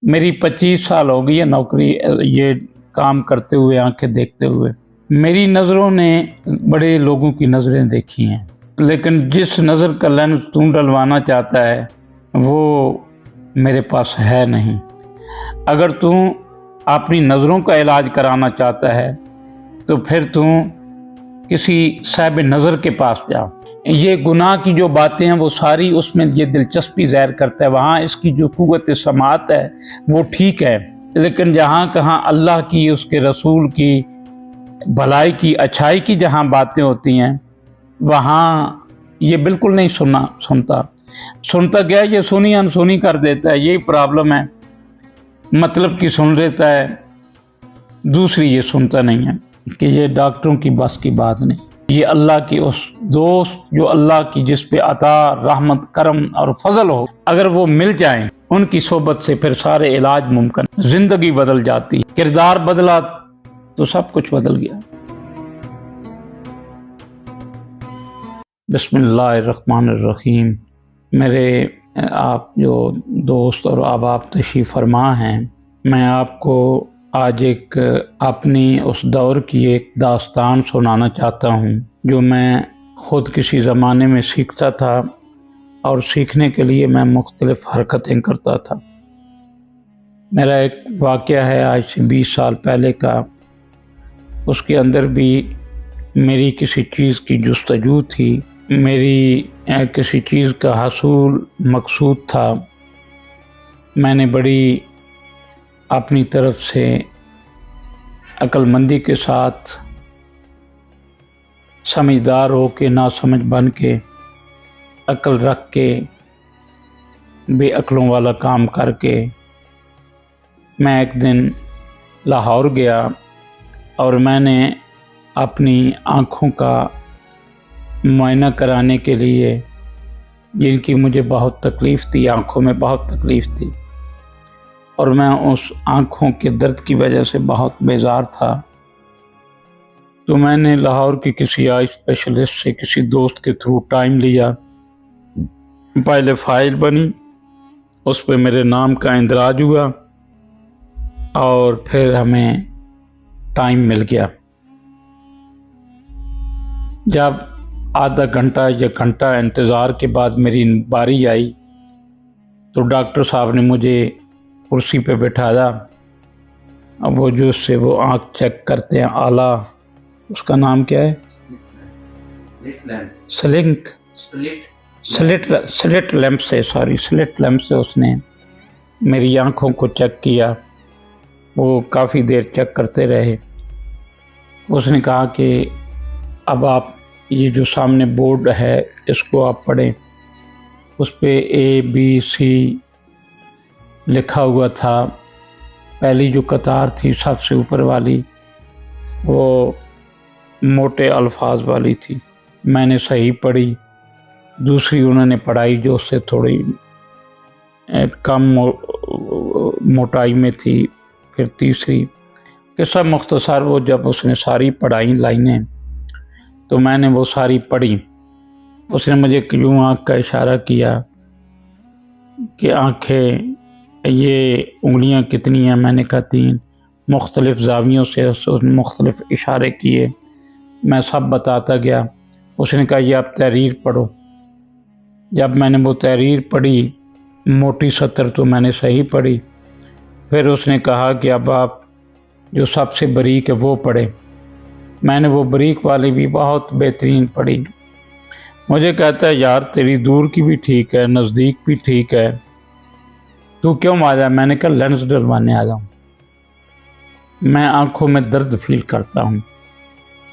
मेरी 25 साल हो गई है नौकरी ये काम करते हुए, आंखें देखते हुए। मेरी नज़रों ने बड़े लोगों की नज़रें देखी हैं, लेकिन जिस नज़र का लेंस तू डलवाना चाहता है वो मेरे पास है नहीं। अगर तू अपनी नज़रों का इलाज कराना चाहता है तो फिर तू किसी साहिब नज़र के पास जा। ये गुनाह की जो बातें हैं वो सारी उसमें ये दिलचस्पी ज़ाहिर करता है, वहाँ इसकी जो कुव्वत समाअत है वो ठीक है, लेकिन जहाँ कहाँ अल्लाह की, उसके रसूल की, भलाई की, अच्छाई की जहाँ बातें होती हैं वहाँ ये बिल्कुल नहीं सुनता क्या ये सुनी अनसुनी कर देता है। यही प्रॉब्लम है, मतलब की सुन लेता है, दूसरी ये सुनता नहीं है कि ये डॉक्टरों की बस की बात नहीं। ये अल्लाह की उस दोस्त जो अल्लाह की जिस पे अता, रहमत, करम और फजल हो, अगर वो मिल जाएं उनकी सोबत से फिर सारे इलाज मुमकिन। जिंदगी बदल जाती, किरदार बदला तो सब कुछ बदल गया। बिस्मिल्लाहिर्रहमानिर्रहीम। मेरे आप जो दोस्त और अहबाब तशरीफ़ फरमा हैं, मैं आपको आज एक अपनी उस दौर की एक दास्तान सुनाना चाहता हूँ जो मैं ख़ुद किसी ज़माने में सीखता था और सीखने के लिए मैं मुख्तलिफ़ हरकतें करता था। मेरा एक वाक़या है आज से 20 साल पहले का, उसके अंदर भी मेरी किसी चीज़ की जुस्तजू थी, मेरी किसी चीज़ का हसूल मकसूद था। मैंने बड़ी अपनी तरफ से अक्लमंदी के साथ, समझदार हो के, ना समझ बन के, अक्ल रख के, बेअक्लों वाला काम करके मैं एक दिन लाहौर गया और मैंने अपनी आँखों का मुआयना कराने के लिए, जिनकी मुझे बहुत तकलीफ़ थी, आँखों में बहुत तकलीफ़ थी और मैं उस आँखों के दर्द की वजह से बहुत बेजार था, तो मैंने लाहौर के किसी आई स्पेशलिस्ट से, किसी दोस्त के थ्रू टाइम लिया। पहले फ़ाइल बनी, उस पर मेरे नाम का इंदराज हुआ और फिर हमें टाइम मिल गया। जब आधा घंटा या घंटा इंतज़ार के बाद मेरी बारी आई तो डॉक्टर साहब ने मुझे कुर्सी पे बैठाया। अब वो जो उससे वो आँख चेक करते हैं, आला, उसका नाम क्या है, स्लिट लैंप से उसने मेरी आँखों को चेक किया। वो काफ़ी देर चेक करते रहे। उसने कहा कि अब आप ये जो सामने बोर्ड है इसको आप पढ़ें। उस पे ABC लिखा हुआ था। पहली जो कतार थी सबसे ऊपर वाली वो मोटे अल्फाज वाली थी, मैंने सही पढ़ी। दूसरी उन्होंने पढ़ाई जो उससे थोड़ी कम मोटाई में थी। फिर तीसरी, किस्सा मुख्तसर, वो जब उसने सारी पढ़ाई लाइनें तो मैंने वो सारी पढ़ी। उसने मुझे यूँ आँख का इशारा किया कि आँखें, ये उंगलियां कितनी हैं? मैंने कहा 3। मुख्तलिफ़ ज़ावियों से उसने मुख्तलिफ़ इशारे किए, मैं सब बताता गया। उसने कहा ये आप तहरीर पढ़ो। जब मैंने वो तहरीर पढ़ी, मोटी सतर तो मैंने सही पढ़ी। फिर उसने कहा कि अब आप जो सबसे बारीक है वो पढ़े। मैंने वो बारीक वाली भी बहुत बेहतरीन पढ़ी। मुझे कहता है यार तेरी दूर की भी ठीक है, नज़दीक भी ठीक है, तू क्यों आ जा? मैंने कहा लेंस डलवाने आ जाऊँ। मैं आँखों में दर्द फील करता हूँ,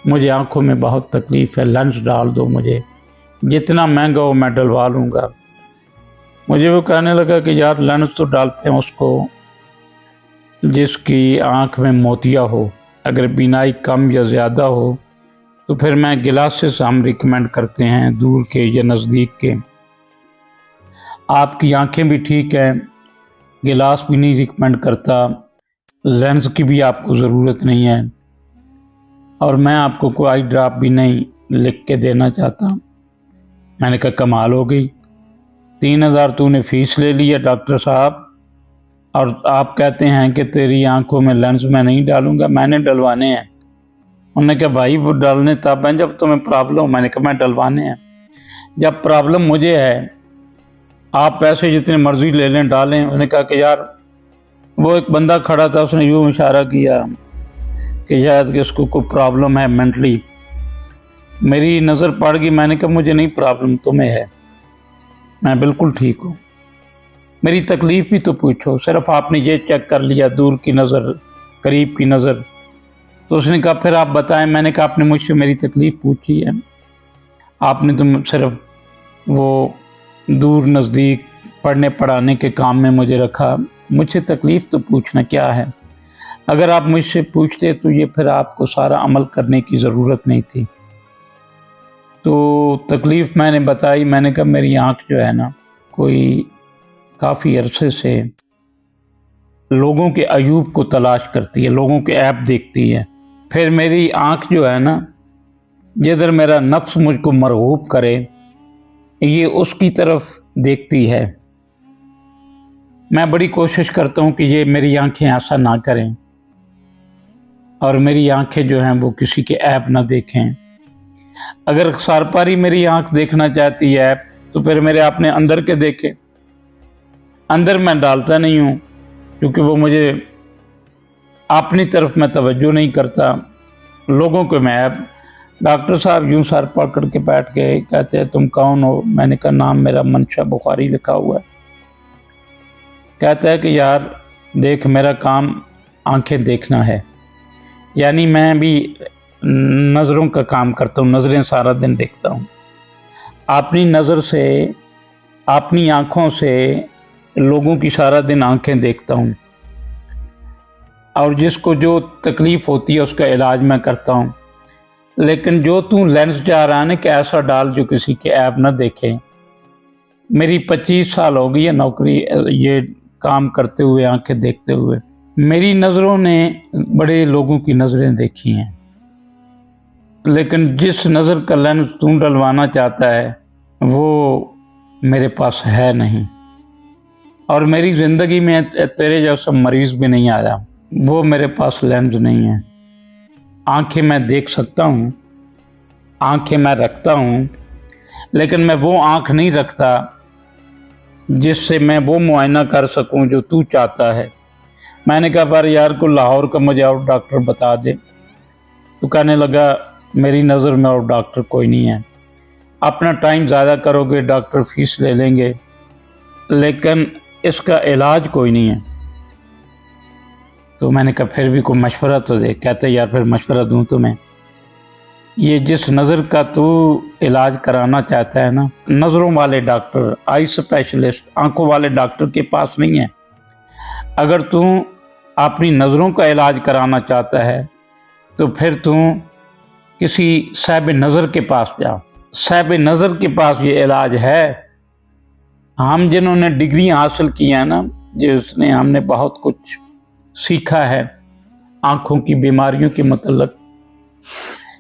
मुझे आँखों में बहुत तकलीफ़ है, लेंस डाल दो मुझे, जितना महंगा हो मैं डलवा लूँगा। मुझे वो कहने लगा कि यार लेंस तो डालते हैं उसको जिसकी आँख में मोतिया हो, अगर बीनाई कम या ज़्यादा हो तो फिर मैं गिलासेस हम रिकमेंड करते हैं, दूर के या नज़दीक के। आपकी आँखें भी ठीक हैं, गिलास भी नहीं रिकमेंड करता, लेंस की भी आपको ज़रूरत नहीं है और मैं आपको कोई आई ड्रॉप भी नहीं लिख के देना चाहता। मैंने कहा कमाल हो गई, 3000 तूने फ़ीस ले लिया डॉक्टर साहब, और आप कहते हैं कि तेरी आंखों में लेंस मैं नहीं डालूंगा, मैंने डलवाने हैं। उन्होंने कहा भाई वो डालने तब हैं जब तुम्हें प्रॉब्लम हो। मैंने कहा मैं डलवाने हैं, जब प्रॉब्लम मुझे है आप पैसे जितने मर्जी ले लें डालें। उन्होंने कहा कि यार वो एक बंदा खड़ा था, उसने यूँ इशारा किया कि शायद कि उसको कोई प्रॉब्लम है मेंटली। मेरी नज़र पड़ गई, मैंने कहा मुझे नहीं प्रॉब्लम, तुम्हें है, मैं बिल्कुल ठीक हूँ, मेरी तकलीफ़ भी तो पूछो, सिर्फ आपने ये चेक कर लिया दूर की नज़र करीब की नज़र। तो उसने कहा फिर आप बताएं। मैंने कहा आपने मुझसे मेरी तकलीफ़ पूछी है, आपने तो सिर्फ वो दूर नज़दीक पढ़ने पढ़ाने के काम में मुझे रखा, मुझसे तकलीफ़ तो पूछना क्या है। अगर आप मुझसे पूछते तो ये फिर आपको सारा अमल करने की ज़रूरत नहीं थी। तो तकलीफ़ मैंने बताई। मैंने कहा मेरी आँख जो है ना कोई काफ़ी अरसे से लोगों के अयूब को तलाश करती है, लोगों के ऐप देखती है। फिर मेरी आँख जो है ना जिधर मेरा नफ्स मुझको मरगूब करे ये उसकी तरफ देखती है। मैं बड़ी कोशिश करता हूँ कि ये मेरी आंखें ऐसा ना करें और मेरी आंखें जो हैं वो किसी के ऐप ना देखें। अगर सारपारी मेरी आंख देखना चाहती है ऐप तो फिर मेरे अपने अंदर के देखे। अंदर मैं डालता नहीं हूँ क्योंकि वो मुझे अपनी तरफ मैं तवज्जो नहीं करता। लोगों को मैं ऐप, डॉक्टर साहब यूँ सर पकड़ के बैठ गए, कहते हैं तुम कौन हो? मैंने कहा नाम मेरा मंशा बुखारी लिखा हुआ है। कहता है कि यार देख मेरा काम आंखें देखना है, यानी मैं भी नज़रों का काम करता हूँ, नज़रें सारा दिन देखता हूँ। अपनी नज़र से अपनी आँखों से लोगों की सारा दिन आंखें देखता हूँ और जिसको जो तकलीफ़ होती है उसका इलाज मैं करता हूँ। लेकिन जो तू लेंस जा रहा है ना कि ऐसा डाल जो किसी के ऐप ना देखे। मेरी 25 साल हो गई है नौकरी ये काम करते हुए, आंखें देखते हुए। मेरी नज़रों ने बड़े लोगों की नज़रें देखी हैं, लेकिन जिस नज़र का लेंस तू डलवाना चाहता है वो मेरे पास है नहीं। और मेरी ज़िंदगी में तेरे जैसा मरीज़ भी नहीं आया, वो मेरे पास लेंस नहीं है। आंखें मैं देख सकता हूँ, आंखें मैं रखता हूँ, लेकिन मैं वो आंख नहीं रखता जिससे मैं वो मुआयना कर सकूं जो तू चाहता है। मैंने कहा पर यार को लाहौर का मुझे और डॉक्टर बता दे। तो कहने लगा मेरी नज़र में और डॉक्टर कोई नहीं है, अपना टाइम ज़्यादा करोगे, डॉक्टर फीस ले लेंगे, लेकिन इसका इलाज कोई नहीं है। तो मैंने कहा फिर भी कोई मशवरा तो दे। कहते यार फिर मशवरा दूँ तुम्हें, ये जिस नज़र का तू इलाज कराना चाहता है ना, नज़रों वाले डॉक्टर, आई स्पेशलिस्ट, आंखों वाले डॉक्टर के पास नहीं है। अगर तू अपनी नज़रों का इलाज कराना चाहता है तो फिर तू किसी साहिब नज़र के पास जा। साहिब नज़र के पास ये इलाज है। हम जिन्होंने डिग्री हासिल की है ना, जिसने हमने बहुत कुछ सीखा है आँखों की बीमारियों के मतलब,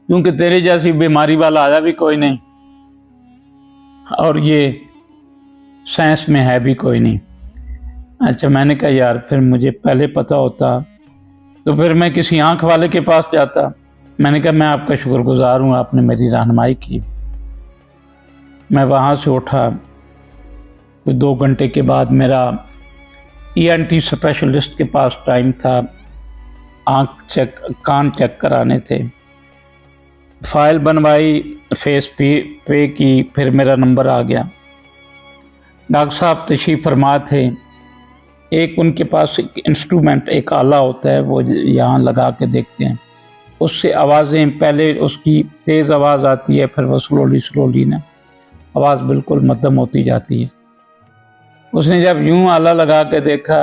क्योंकि तेरे जैसी बीमारी वाला आया भी कोई नहीं और ये साइंस में है भी कोई नहीं। अच्छा, मैंने कहा यार फिर मुझे पहले पता होता तो फिर मैं किसी आंख वाले के पास जाता। मैंने कहा मैं आपका शुक्रगुजार हूँ, आपने मेरी रहनुमाई की। मैं वहाँ से उठा, कोई 2 घंटे के बाद मेरा ENT स्पेशलिस्ट के पास टाइम था, आँख चेक, कान चेक कराने थे। फाइल बनवाई, फेस पे की, फिर मेरा नंबर आ गया। डॉक्टर साहब तशरीफ़ फरमा थे। एक उनके पास एक इंस्ट्रूमेंट, एक आला होता है, वो यहाँ लगा के देखते हैं, उससे आवाज़ें पहले उसकी तेज़ आवाज़ आती है, फिर वो स्लोली ना आवाज़ बिल्कुल मध्यम होती जाती है। उसने जब यूँ आला लगा के देखा,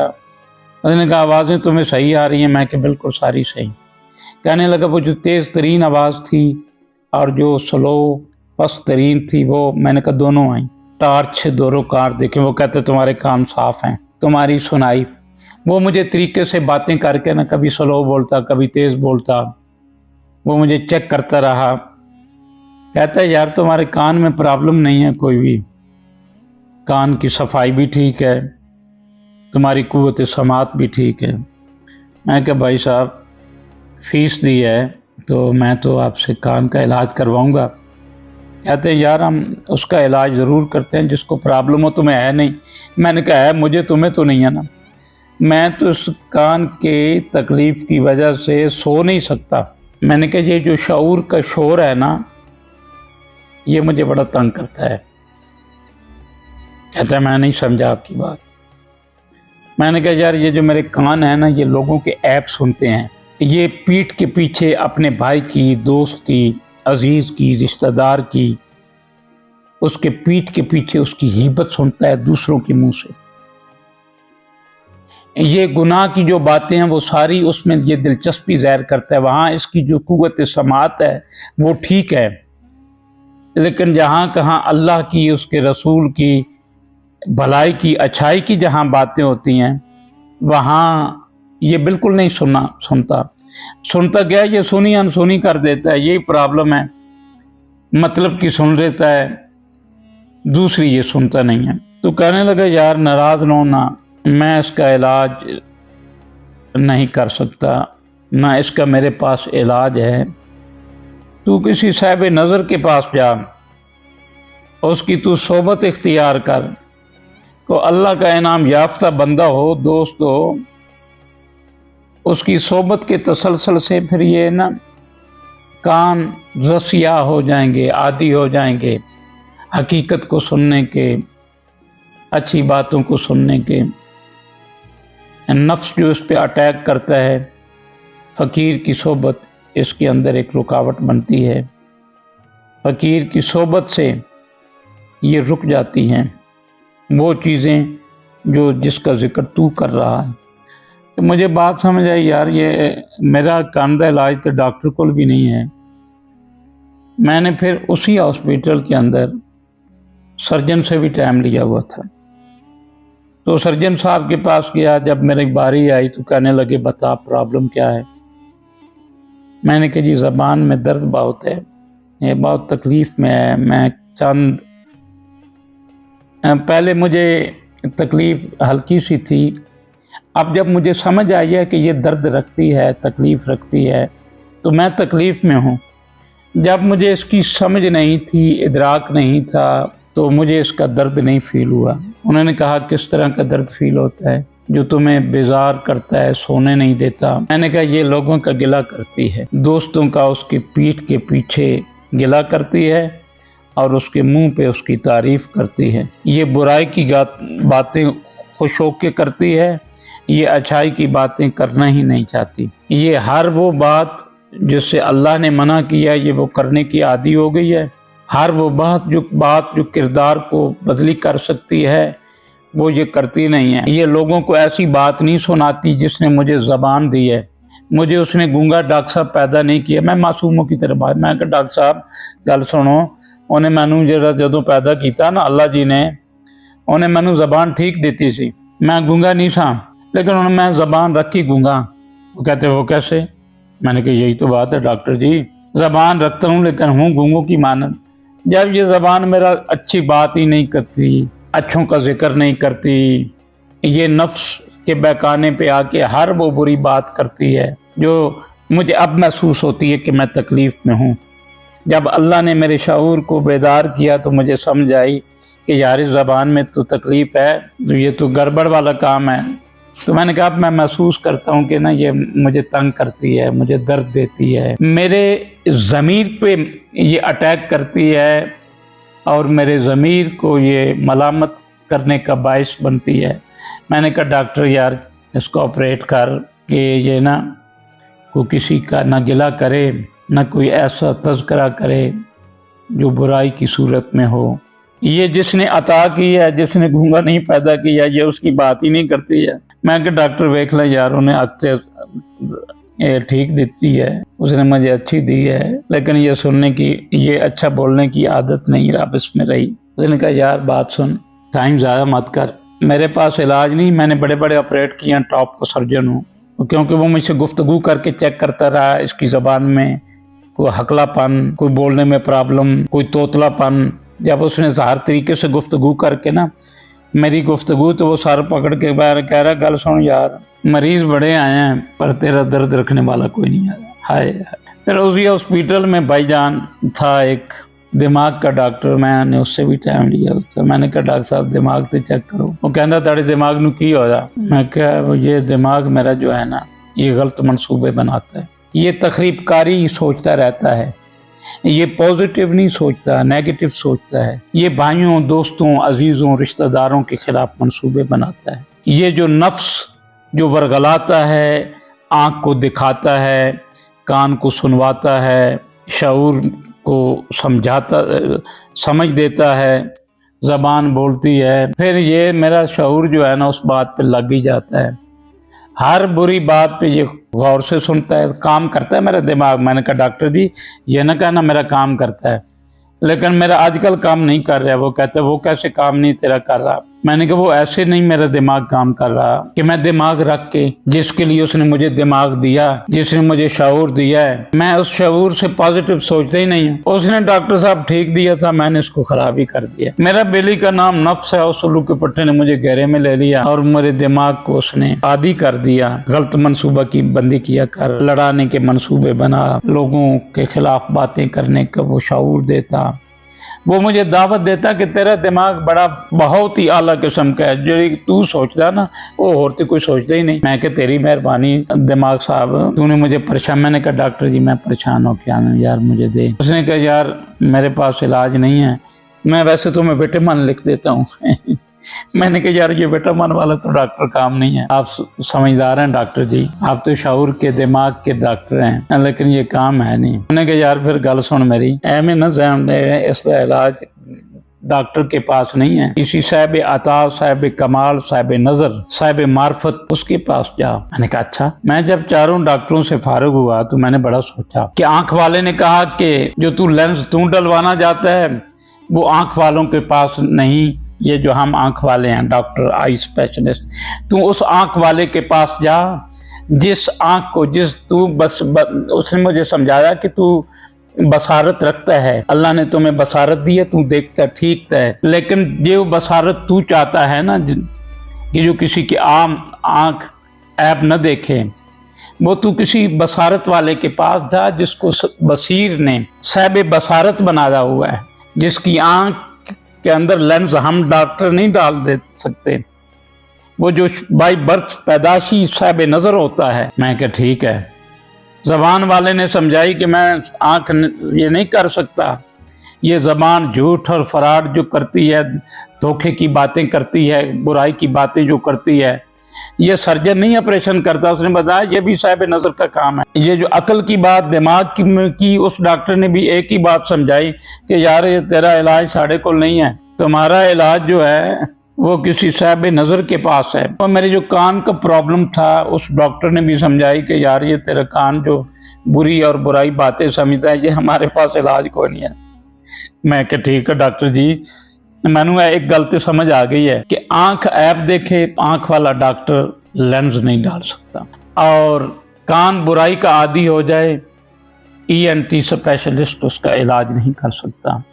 उसने कहा आवाज़ें तुम्हें सही आ रही हैं? मैं कि बिल्कुल सारी सही। कहने लगा वो जो तेज़ तरीन आवाज़ थी और जो स्लो पस्त तरीन थी वो, मैंने कहा दोनों आई। टार्च से दोनों कार देखे। वो कहते तुम्हारे कान साफ़ हैं, तुम्हारी सुनाई। वो मुझे तरीके से बातें करके ना कभी स्लो बोलता कभी तेज़ बोलता, वो मुझे चेक करता रहा। कहता है यार तुम्हारे कान में प्रॉब्लम नहीं है कोई भी, कान की सफाई भी ठीक है, तुम्हारी कुव्वत समात भी ठीक है। मैं कहा भाई साहब फीस दी है तो मैं तो आपसे कान का इलाज करवाऊंगा। कहते हैं यार हम उसका इलाज ज़रूर करते हैं, जिसको प्रॉब्लम हो तुम्हें है नहीं। मैंने कहा है मुझे, तुम्हें तो नहीं है ना। मैं तो इस कान के तकलीफ़ की वजह से सो नहीं सकता। मैंने कहा ये जो शऊर का शोर है ना, ये मुझे बड़ा तंग करता है। कहता है मैं नहीं समझा आपकी बात। मैंने कहा यार ये जो मेरे कान है ना, ये लोगों के ऐप सुनते हैं, ये पीठ के पीछे अपने भाई की, दोस्त की, अजीज़ की, रिश्तेदार की, उसके पीठ के पीछे उसकी गीबत सुनता है दूसरों के मुंह से। ये गुनाह की जो बातें हैं वो सारी उसमें ये दिलचस्पी ज़ाहिर करता है। वहाँ इसकी जो कुव्वत समात है वो ठीक है, लेकिन जहाँ कहाँ अल्लाह की, उसके रसूल की, भलाई की, अच्छाई की जहाँ बातें होती हैं वहाँ ये बिल्कुल नहीं सुनता क्या, ये सुनी अनसुनी कर देता है। यही प्रॉब्लम है, मतलब कि सुन लेता है, दूसरी ये सुनता नहीं है। तो कहने लगा यार नाराज़ न होना, मैं इसका इलाज नहीं कर सकता, ना इसका मेरे पास इलाज है। तू किसी साहिब नज़र के पास जा, उसकी तू सोबत इख्तियार कर, को अल्लाह का इनाम याफ्ता बंदा हो, दोस्त हो, उसकी सोबत के तसलसल से फिर ये ना कान रसिया हो जाएंगे, आदी हो जाएंगे हकीकत को सुनने के, अच्छी बातों को सुनने के। नफ्स जो इस पे अटैक करता है, फ़कीर की सोबत इसके अंदर एक रुकावट बनती है। फ़कीर की सोबत से ये रुक जाती हैं वो चीज़ें जो जिसका ज़िक्र तू कर रहा है। तो मुझे बात समझ आई यार, ये मेरा कान का इलाज तो डॉक्टर को भी नहीं है। मैंने फिर उसी हॉस्पिटल के अंदर सर्जन से भी टाइम लिया हुआ था, तो सर्जन साहब के पास गया। जब मेरी बारी आई तो कहने लगे बता प्रॉब्लम क्या है। मैंने कहा जी ज़बान में दर्द बहुत है, ये बहुत तकलीफ़ में है। मैं चंद पहले मुझे तकलीफ़ हल्की सी थी, अब जब मुझे समझ आई है कि ये दर्द रखती है, तकलीफ़ रखती है, तो मैं तकलीफ़ में हूँ। जब मुझे इसकी समझ नहीं थी, इदराक नहीं था, तो मुझे इसका दर्द नहीं फ़ील हुआ। उन्होंने कहा किस तरह का दर्द फ़ील होता है जो तुम्हें बेजार करता है, सोने नहीं देता। मैंने कहा ये लोगों का गिला करती है, दोस्तों का उसकी पीठ के पीछे गिला करती है और उसके मुंह पे उसकी तारीफ़ करती है। ये बुराई की बातें खुश होकर करती है, ये अच्छाई की बातें करना ही नहीं चाहती। ये हर वो बात जिससे अल्लाह ने मना किया ये वो करने की आदी हो गई है। हर वो बात जो किरदार को बदली कर सकती है वो ये करती नहीं है। ये लोगों को ऐसी बात नहीं सुनाती जिसने मुझे ज़बान दी है। मुझे उसने गूंगा डॉक्टर साहब पैदा नहीं किया। मैं मासूमों की तरह बात, मैं कहा डॉक्टर साहब गल सुनो, उन्हें मैनू जो पैदा किया ना अल्लाह जी ने, उन्हें मैनू ज़बान ठीक दी सी, मैं गूंगा नहीं सा, लेकिन उन्हें मैं ज़बान रखी गूंगा। वो कहते वो कैसे? मैंने कहा यही तो बात है डॉक्टर जी, ज़बान रखता हूँ लेकिन हूँ गूंगों की मानद। जब ये ज़बान मेरा अच्छी बात ही नहीं करती, अच्छों का जिक्र नहीं करती, ये नफ्स के बहकाने पे आके हर वो बुरी बात करती है जो मुझे अब महसूस होती है कि मैं तकलीफ़ में हूँ। जब अल्लाह ने मेरे शऊर को बेदार किया तो मुझे समझ आई कि यार इस ज़बान में तो तकलीफ़ है, तो ये तो गड़बड़ वाला काम है। तो मैंने कहा अब मैं महसूस करता हूँ कि ना ये मुझे तंग करती है, मुझे दर्द देती है, मेरे ज़मीर पे ये अटैक करती है और मेरे ज़मीर को ये मलामत करने का बाइस बनती है। मैंने कहा डॉक्टर यार इसको ऑपरेट कर कि ये ना कोई किसी का ना गिला करे, ना कोई ऐसा तज़किरा करे जो बुराई की सूरत में हो। ये जिसने अता की है, जिसने गूंगा नहीं पैदा किया, ये उसकी बात ही नहीं करती है। मैं कि डॉक्टर देख ले यार, उन्हें अक्सर ठीक देती है, उसने मुझे अच्छी दी है, लेकिन ये सुनने की, ये अच्छा बोलने की आदत नहीं रहा इसमें रही। उसने कहा यार बात सुन, टाइम ज़्यादा मत कर, मेरे पास इलाज नहीं, मैंने बड़े बड़े ऑपरेट किए हैं, टॉप का सर्जन हूँ। क्योंकि वो मुझसे गुफ्तगू करके चेक करता रहा इसकी ज़बान में कोई हकलापन, कोई बोलने में प्रॉब्लम, कोई तोतलापन। जब उसने ज़ाहिर तरीके से गुफ्तगू करके ना मेरी गुफ्तगू तो वो सर पकड़ के बाहर कह रहा गल सुन यार, मरीज बड़े आए हैं पर तेरा दर्द रखने वाला कोई नहीं आया। हाय फिर उसी हॉस्पिटल में भाईजान था एक दिमाग का डॉक्टर, मैंने उससे भी टाइम लिया उससे। मैंने कहा डॉक्टर साहब दिमाग तो चेक करो। वो कहता तेरे दिमाग नू की होया? मैं कहा ये दिमाग मेरा जो है ना ये गलत मंसूबे बनाता है, ये तखरीबकारी सोचता रहता है, ये पॉजिटिव नहीं सोचता, नेगेटिव सोचता है, ये भाइयों दोस्तों अजीज़ों रिश्तेदारों के खिलाफ मंसूबे बनाता है। ये जो नफ्स जो वर्गलाता है, आँख को दिखाता है, कान को सुनवाता है, शऊर को समझ देता है, ज़बान बोलती है, फिर ये मेरा शऊर जो है ना उस बात पे लग ही जाता है, हर बुरी बात पे ये गौर से सुनता है, काम करता है मेरा दिमाग। मैंने कहा डॉक्टर जी ये ना कहना मेरा काम करता है, लेकिन मेरा आजकल काम नहीं कर रहा है। वो कहते वो कैसे काम नहीं तेरा कर रहा? मैंने कहा वो ऐसे नहीं मेरा दिमाग काम कर रहा कि मैं दिमाग रख के जिसके लिए उसने मुझे दिमाग दिया, जिसने मुझे शऊर दिया है, मैं उस शऊर से पॉजिटिव सोचता ही नहीं हूँ। उसने डॉक्टर साहब ठीक दिया था, मैंने इसको खराब ही कर दिया। मेरा बेली का नाम नफ्स है, उस उल्लू के पट्टे ने मुझे घेरे में ले लिया और मेरे दिमाग को उसने आदी कर दिया। गलत मनसूबा की बंदी किया कर, लड़ाने के मनसूबे बना, लोगों के खिलाफ बातें करने का वो शऊर देता। वो मुझे दावत देता कि तेरा दिमाग बड़ा बहुत ही आला किस्म का है, जो तू सोचता ना वो होते कोई सोचता ही नहीं। मैं कि तेरी मेहरबानी दिमाग साहब, तूने मुझे परेशान। मैंने कहा डॉक्टर जी मैं परेशान हो क्या यार मुझे दे। उसने कहा यार मेरे पास इलाज नहीं है, मैं वैसे तो मैं विटामिन लिख देता हूँ। मैंने कहा यार ये विटामिन वाला तो डॉक्टर काम नहीं है, आप समझदार हैं डॉक्टर जी, आप तो शऊर के दिमाग के डॉक्टर हैं, लेकिन ये काम है नहीं। मैंने कहा यार फिर गल सुन मेरी, एवं ना इसका इलाज डॉक्टर के पास नहीं है, किसी साहिब अता, साहिब कमाल, साहिब नजर, साहिब मार्फत उसके पास जा। मैंने कहा अच्छा। मैं जब चारों डॉक्टरों से फारिग हुआ तो मैंने बड़ा सोचा कि आंख वाले ने कहा कि जो तू लेंस तू डलवाना चाहता है वो आंख वालों के पास नहीं, ये जो हम आंख वाले हैं डॉक्टर आई स्पेशलिस्ट, तू उस आंख वाले के पास जा जिस आंख को जिस तू उसने मुझे समझाया कि तू बसारत रखता है, अल्लाह ने तुम्हें बसारत दी है, तू देखता ठीक है, लेकिन जो बसारत तू चाहता है ना कि जो किसी की आम आंख ऐब न देखे, वो तू किसी बसारत वाले के पास जा जिसको बसीर ने साहिब बसारत बनाया हुआ है, जिसकी आंख के अंदर लेंस हम डॉक्टर नहीं डाल दे सकते, वो जो बाई बर्थ पैदाशी साहिब नजर होता है। मैं कहा ठीक है। जबान वाले ने समझाई कि मैं आंख ये नहीं कर सकता, ये जबान झूठ और फराड जो करती है, धोखे की बातें करती है, बुराई की बातें जो करती है, ये सर्जन नहीं ऑपरेशन करता। उसने बताया ये भी साहिब नजर का काम है। ये जो अकल की बात दिमाग की उस डॉक्टर ने भी एक ही बात समझाई कि यार ये तेरा इलाज साढ़े को नहीं है, तुम्हारा इलाज जो है वो किसी साहिब नजर के पास है। और मेरे जो कान का प्रॉब्लम था उस डॉक्टर ने भी समझाई कि यार ये तेरा कान जो बुरी और बुराई बातें समझता है, ये हमारे पास इलाज कोई नहीं है। मैं कि ठीक है डॉक्टर जी, मैनू एक गल तो समझ आ गई है कि आंख ऐप देखे आंख वाला डॉक्टर लेंस नहीं डाल सकता, और कान बुराई का आदी हो जाए ENT स्पेशलिस्ट उसका इलाज नहीं कर सकता,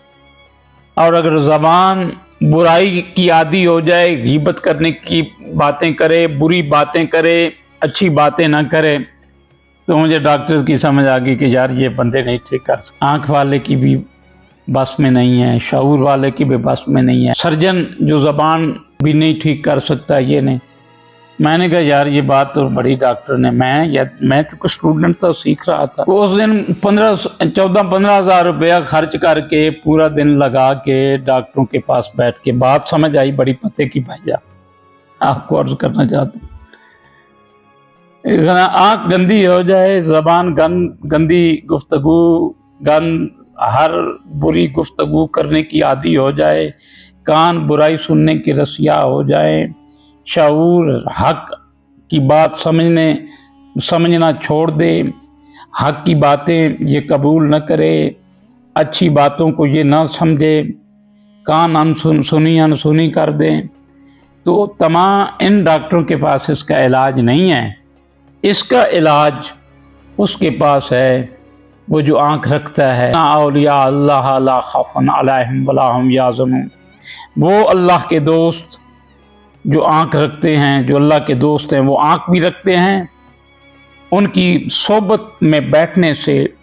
और अगर जबान बुराई की आदी हो जाए, गीबत करने की बातें करे, बुरी बातें करे, अच्छी बातें ना करे, तो मुझे डॉक्टर की समझ आ गई कि यार ये बंदे नहीं ठीक कर सकते। आंख वाले की भी बस में नहीं है, शऊर वाले की भी बस में नहीं है, सर्जन जो जबान भी नहीं ठीक कर सकता ये नहीं। मैंने कहा यार ये बात तो बड़ी डॉक्टर ने, मैं चूँकि स्टूडेंट था सीख रहा था, तो उस दिन 14-15 हज़ार रुपया खर्च करके पूरा दिन लगा के डॉक्टरों के पास बैठ के बात समझ आई बड़ी पते की भैया, आपको अर्ज करना चाहता हूँ। आँख गंदी हो जाए, जबान गंदी गुफ्तगू गंद, हर बुरी गुफ्तगू करने की आदी हो जाए, कान बुराई सुनने की रसिया हो जाए, शऊर हक की बात समझना छोड़ दे, हक की बातें ये कबूल न करे, अच्छी बातों को ये ना समझे, कान अनसुनी कर दें, तो तमाम इन डॉक्टरों के पास इसका इलाज नहीं है। इसका इलाज उसके पास है वो जो आंख रखता है, औलिया अल्लाह ला खौफुन अलैहिम वला हुम यहज़नून, वो अल्लाह के दोस्त जो आँख रखते हैं, जो अल्लाह के दोस्त हैं, वो आँख भी रखते हैं। उनकी सोबत में बैठने से,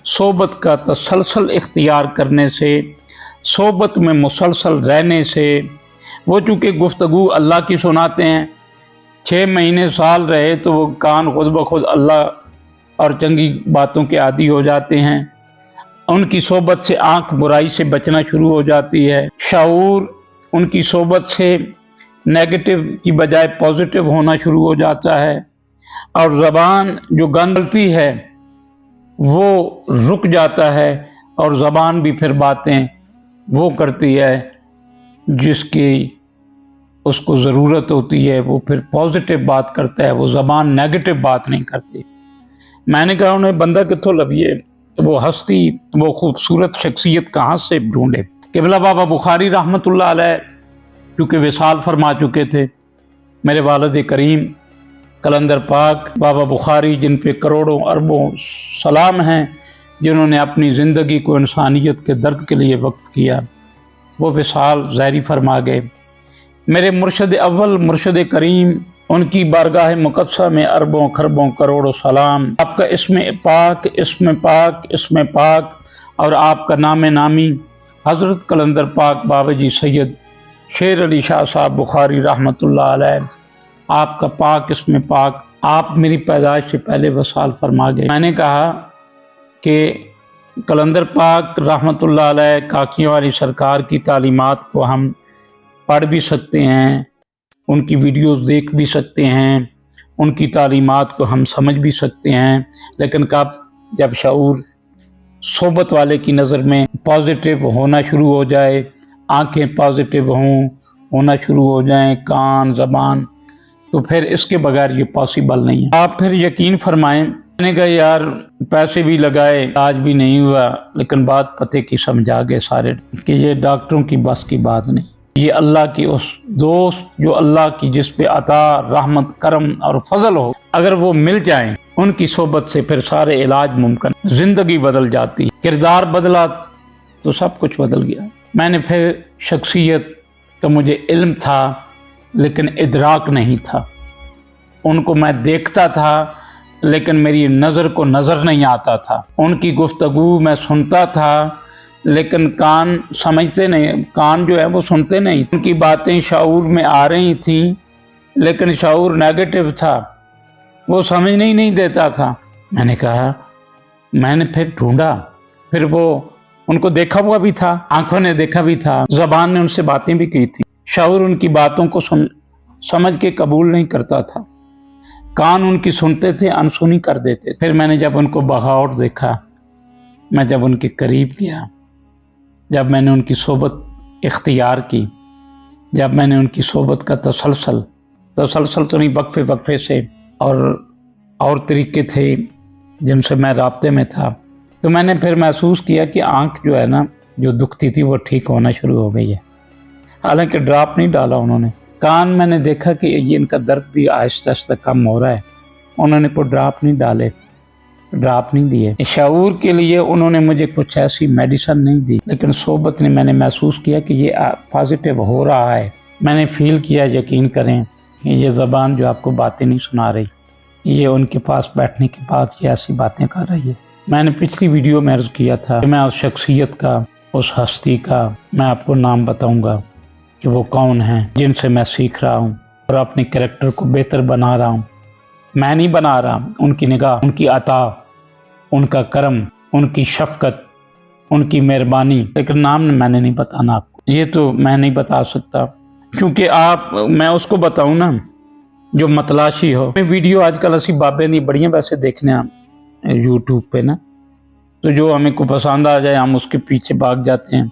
सोबत का तसलसल इख्तियार करने से, सोबत में मुसलसल रहने से, वो चूँकि गुफ्तगू अल्लाह की सुनाते हैं, 6 महीने साल रहे तो वो कान खुद ब खुद अल्लाह और चंगी बातों के आदी हो जाते हैं। उनकी सोबत से आँख बुराई से बचना शुरू हो जाती है। शऊर उनकी सोबत से नेगेटिव की बजाय पॉजिटिव होना शुरू हो जाता है, और ज़बान जो गलती है वो रुक जाता है, और ज़बान भी फिर बातें वो करती है जिसकी उसको ज़रूरत होती है, वो फिर पॉजिटिव बात करता है, वो ज़बान नेगेटिव बात नहीं करती। मैंने कहा उन्हें बंदा कित्थों लभिए, वो हस्ती, वो खूबसूरत शख्सियत कहाँ से ढूंढे। क़िबला बाबा बुखारी रहमतुल्लाह अलैह क्योंकि विसाल फरमा चुके थे, मेरे वालिद करीम कलंदर पाक बाबा बुखारी, जिन पे करोड़ों अरबों सलाम हैं, जिन्होंने अपनी ज़िंदगी को इंसानियत के दर्द के लिए वक्फ किया, वो विसाल ज़ारी फरमा गए। मेरे मुर्शद अव्वल मुर्शद करीम, उनकी बारगाह मुक़द्दसा में अरबों खरबों करोड़ों सलाम। आपका इसमें पाक, इसमें पाक, इसमें पाक, और आपका नाम नामी हज़रत कलंदर पाक बाबा जी सैयद शेर अली शाह साहब बुखारी रहमतुल्लाह अलैह, आपका पाक इसमें पाक, आप मेरी पैदाइश से पहले वसाल फरमा गए। मैंने कहा कि कलंदर पाक रहमतुल्लाह अलैह काकियों वाली सरकार की तालीमात को हम पढ़ भी सकते हैं, उनकी वीडियोस देख भी सकते हैं, उनकी तालीमात को हम समझ भी सकते हैं, लेकिन कब जब शऊर सोबत वाले की नज़र में पॉजिटिव होना शुरू हो जाए, आंखें पॉजिटिव होना शुरू हो जाएं, कान ज़बान, तो फिर इसके बगैर ये पॉसिबल नहीं है। आप फिर यकीन फरमाएं, मैंने कहा यार पैसे भी लगाए, आज भी नहीं हुआ, लेकिन बात पते की समझा गए सारे कि ये डॉक्टरों की बस की बात नहीं, ये अल्लाह की उस दोस्त जो अल्लाह की जिस पे अता रहमत करम और फजल हो, अगर वो मिल जाएं, उनकी सोबत से फिर सारे इलाज मुमकिन, जिंदगी बदल जाती, किरदार बदला तो सब कुछ बदल गया। मैंने फिर शख्सियत का मुझे इल्म था लेकिन इदराक नहीं था, उनको मैं देखता था लेकिन मेरी नज़र को नज़र नहीं आता था, उनकी गुफ्तगू मैं सुनता था लेकिन कान समझते नहीं, कान जो है वो सुनते नहीं, उनकी बातें शऊर में आ रही थीं लेकिन शऊर नेगेटिव था, वो समझने ही नहीं देता था। मैंने कहा, मैंने फिर ढूंढा, फिर वो उनको देखा हुआ भी था, आंखों ने देखा भी था, ज़बान ने उनसे बातें भी की थी, शऊर उनकी बातों को समझ के कबूल नहीं करता था, कान उनकी सुनते थे, अनसुनी कर देते। फिर मैंने जब उनको बगौर देखा, मैं जब उनके करीब गया, जब मैंने उनकी सोबत इख्तियार की, जब मैंने उनकी सोबत का तसलसल तो नहीं, वक्फे वक्फे से और तरीके थे जिनसे मैं राब्ते में था, तो मैंने फिर महसूस किया कि आँख जो है ना, जो दुखती थी वो ठीक होना शुरू हो गई है। हालांकि ड्रॉप नहीं डाला उन्होंने। कान मैंने देखा कि ये इनका दर्द भी आहिस्ता आहिस्ता कम हो रहा है, उन्होंने कोई ड्रॉप नहीं डाले, ड्रॉप नहीं दिए। शऊर के लिए उन्होंने मुझे कुछ ऐसी मेडिसिन नहीं दी, लेकिन सोबत ने मैंने महसूस किया कि ये पॉजिटिव हो रहा है। मैंने फील किया, यकीन करें, ये ज़बान जो आपको बातें नहीं सुना रही, ये उनके पास बैठने के बाद ये ऐसी बातें कर रही है। मैंने पिछली वीडियो में अर्ज़ किया था कि मैं उस शख्सियत का, उस हस्ती का मैं आपको नाम बताऊंगा कि वो कौन है, जिनसे मैं सीख रहा हूँ और अपने कैरेक्टर को बेहतर बना रहा हूँ। मैं नहीं बना रहा, उनकी निगाह, उनकी अता, उनका करम, उनकी शफकत, उनकी मेहरबानी। लेकिन नाम मैंने नहीं बताना आपको, ये तो मैं नहीं बता सकता, क्योंकि मैं उसको बताऊँ ना जो मतलाशी हो। वीडियो आजकल असी बाबे दी बड़ियां वैसे देखने हम यूट्यूब पे ना, तो जो हमें को पसंद आ जाए हम उसके पीछे भाग जाते हैं।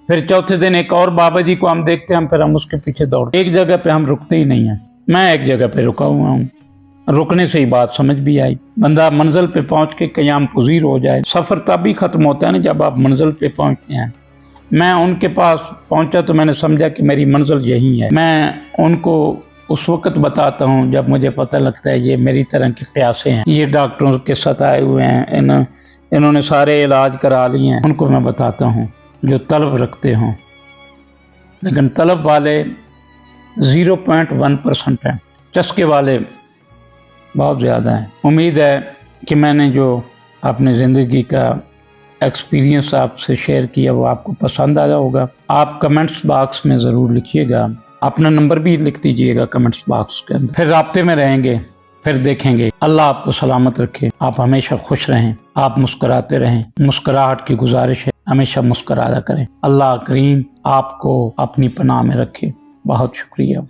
फिर चौथे दिन एक और बाबा जी को हम देखते हैं, फिर हम उसके पीछे दौड़ते। एक जगह पे हम रुकते ही नहीं हैं। मैं एक जगह पे रुका हुआ हूँ, रुकने से ही बात समझ भी आई। बंदा मंजिल पे पहुँच के क़याम पज़ीर हो जाए। सफ़र तभी ख़त्म होता है ना जब आप मंजिल पे पहुँचते हैं। मैं उनके पास पहुँचा तो मैंने समझा कि मेरी मंजिल यही है। मैं उनको उस वक़्त बताता हूँ जब मुझे पता लगता है ये मेरी तरह के प्यासे हैं, ये डॉक्टरों के सताए हुए हैं, इन्होंने सारे इलाज करा लिए हैं। उनको मैं बताता हूँ जो तलब रखते हों। लेकिन तलब वाले 0.1% हैं। चस्के वाले बहुत ज़्यादा हैं। उम्मीद है कि मैंने जो अपनी ज़िंदगी का एक्सपीरियंस आपसे शेयर किया वो आपको पसंद आया होगा। आप कमेंट्स बॉक्स में ज़रूर लिखिएगा, अपना नंबर भी लिख दीजिएगा कमेंट्स बॉक्स के अंदर। फिर राब्ते में रहेंगे, फिर देखेंगे। अल्लाह आपको सलामत रखे, आप हमेशा खुश रहें, आप मुस्कुराते रहें। मुस्कुराहट की गुजारिश है, हमेशा मुस्कुराया करें। अल्लाह करीम आपको अपनी पनाह में रखे। बहुत शुक्रिया।